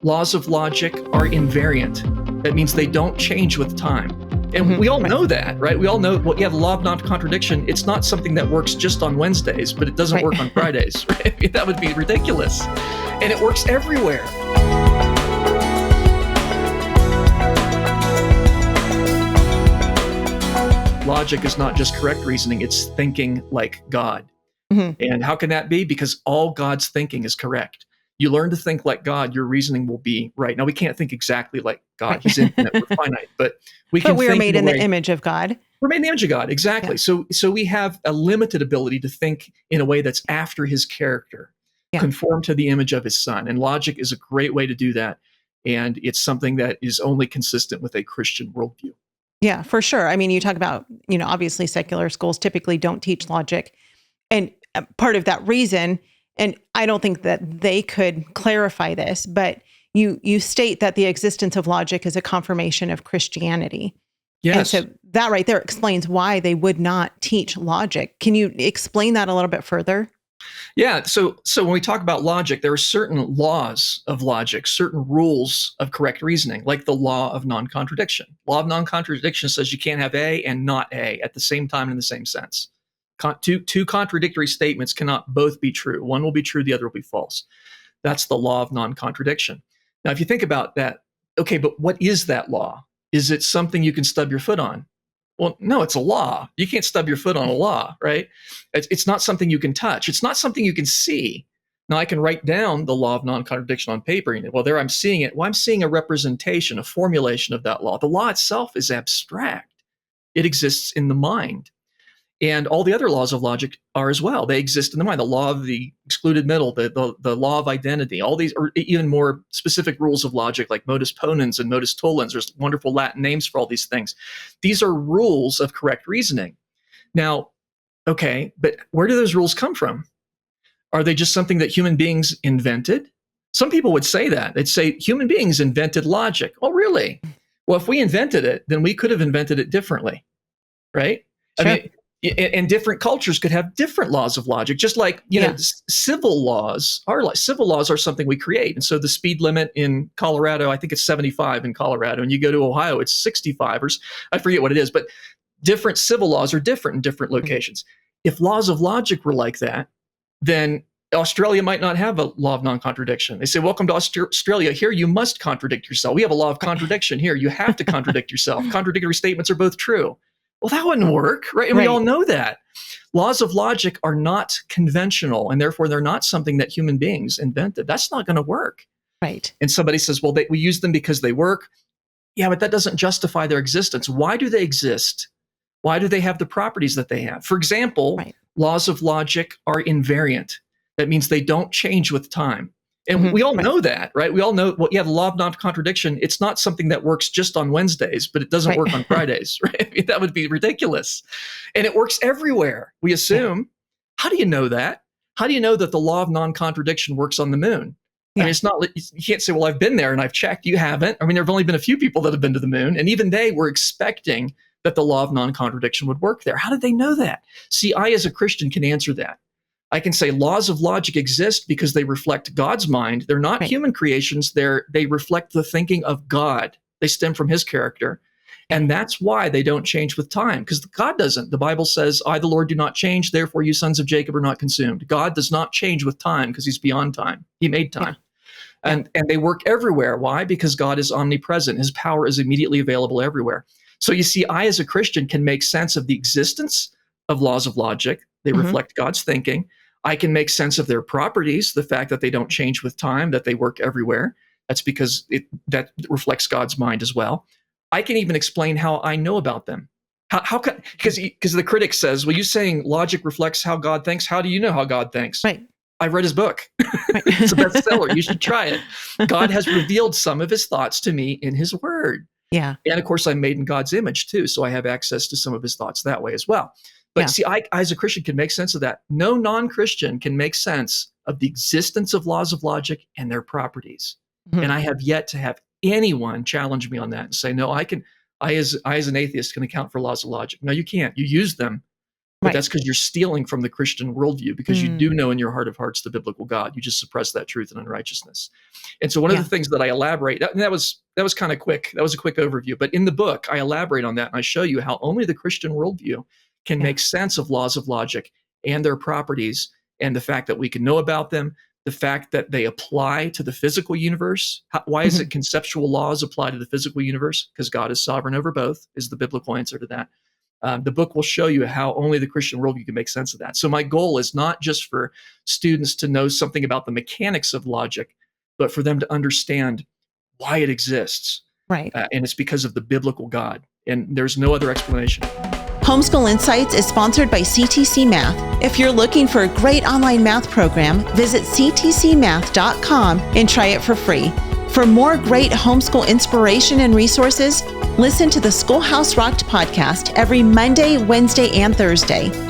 Laws of logic are invariant. That means they don't change with time. And we all know that, right? We all know, well, the law of non-contradiction, it's not something that works just on Wednesdays, but it doesn't work on Fridays, right? That would be ridiculous. And it works everywhere. Logic is not just correct reasoning, it's thinking like God. And how can that be? Because all God's thinking is correct. You learn to think like God, your reasoning will be right. Now, we can't think exactly like God. He's infinite, we're finite, but we can think. But we are made in the image of God. We're made in the image of God, exactly. Yeah. So we have a limited ability to think in a way that's after his character, conform to the image of his son. And logic is a great way to do that. And it's something that is only consistent with a Christian worldview. Yeah, for sure. I mean, you talk about, obviously secular schools typically don't teach logic. And part of that reason, and I don't think that they could clarify this, but you state that the existence of logic is a confirmation of Christianity. Yes. And so that right there explains why they would not teach logic. Can you explain that a little bit further? Yeah. So when we talk about logic, there are certain laws of logic, certain rules of correct reasoning, like the law of non-contradiction. Law of non-contradiction says you can't have A and not A at the same time in the same sense. Two contradictory statements cannot both be true. One will be true, the other will be false. That's the law of non-contradiction. Now, if you think about that, okay, but what is that law? Is it something you can stub your foot on? Well, no, it's a law. You can't stub your foot on a law, right? It's not something you can touch. It's not something you can see. Now, I can write down the law of non-contradiction on paper. Well, there I'm seeing it. Well, I'm seeing a representation, a formulation of that law. The law itself is abstract. It exists in the mind. And all the other laws of logic are as well. They exist in the mind. The law of the excluded middle, the law of identity, all these, or even more specific rules of logic like modus ponens and modus tollens. There's wonderful Latin names for all these things. These are rules of correct reasoning. Now, okay, but where do those rules come from? Are they just something that human beings invented? Some people would say that. They'd say human beings invented logic. Oh, really? Well, if we invented it, then we could have invented it differently, right? Sure. I mean, and different cultures could have different laws of logic, just like, civil laws are something we create. And so the speed limit in Colorado, I think it's 75 in Colorado, and you go to Ohio, it's 65, or I forget what it is, but different civil laws are different in different locations. If laws of logic were like that, then Australia might not have a law of non-contradiction. They say, welcome to Australia. Here, you must contradict yourself. We have a law of contradiction here. You have to contradict yourself. Contradictory statements are both true. Well, that wouldn't work, right? And we all know that. Laws of logic are not conventional, and therefore they're not something that human beings invented. That's not going to work. Right. And somebody says, well, we use them because they work. Yeah, but that doesn't justify their existence. Why do they exist? Why do they have the properties that they have? For example, laws of logic are invariant. That means they don't change with time. And we all know that, right? We all know, the law of non-contradiction, it's not something that works just on Wednesdays, but it doesn't work on Fridays, right? That would be ridiculous. And it works everywhere, we assume. How do you know that? How do you know that the law of non-contradiction works on the moon? I mean, it's not, you can't say, well, I've been there and I've checked. You haven't. I mean, there have only been a few people that have been to the moon, and even they were expecting that the law of non-contradiction would work there. How did they know that? See, I, as a Christian, can answer that. I can say laws of logic exist because they reflect God's mind. They're not human creations. They reflect the thinking of God. They stem from his character. And that's why they don't change with time, because God doesn't. The Bible says, I, the Lord, do not change. Therefore, you sons of Jacob are not consumed. God does not change with time because he's beyond time. He made time. And they work everywhere. Why? Because God is omnipresent. His power is immediately available everywhere. So you see, I, as a Christian, can make sense of the existence of laws of logic. They reflect God's thinking. I can make sense of their properties, the fact that they don't change with time, that they work everywhere. That's because that reflects God's mind as well. I can even explain how I know about them. Because the critic says, well, you're saying logic reflects how God thinks. How do you know how God thinks? Right. I've read his book. It's a bestseller. You should try it. God has revealed some of his thoughts to me in his word. Yeah. And of course, I'm made in God's image too, so I have access to some of his thoughts that way as well. But see, I, as a Christian, can make sense of that. No non-Christian can make sense of the existence of laws of logic and their properties. And I have yet to have anyone challenge me on that and say, no, I as an atheist can account for laws of logic. No, you can't. You use them, But that's because you're stealing from the Christian worldview, because you do know in your heart of hearts the biblical God. You just suppress that truth and unrighteousness. And so one of the things that I elaborate, that was kind of quick. That was a quick overview. But in the book, I elaborate on that, and I show you how only the Christian worldview can make sense of laws of logic and their properties, and the fact that we can know about them, the fact that they apply to the physical universe. Why is it conceptual laws apply to the physical universe? Because God is sovereign over both, is the biblical answer to that. The book will show you how only the Christian worldview can make sense of that. So my goal is not just for students to know something about the mechanics of logic, but for them to understand why it exists. Right. And it's because of the biblical God. And there's no other explanation. Homeschool Insights is sponsored by CTC Math. If you're looking for a great online math program, visit ctcmath.com and try it for free. For more great homeschool inspiration and resources, listen to the Schoolhouse Rocked Podcast every Monday, Wednesday, and Thursday.